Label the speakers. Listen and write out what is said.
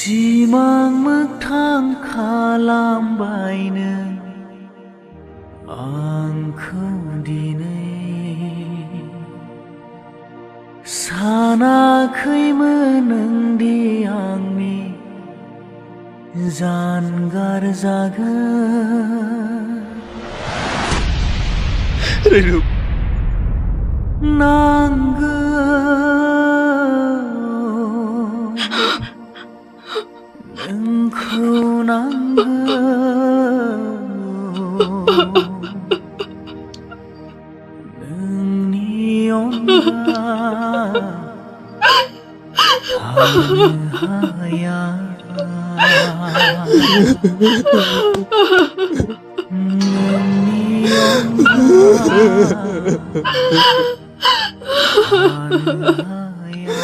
Speaker 1: सिमां मोगथां खालामबायनो आंखौ दिनै सानाखैमोन नोंदि आंनि जानगार जागोन नांगौ नोंखौ नांगौ नोंनि अनगा थानो हाया नोंनि अनगा थानो हाया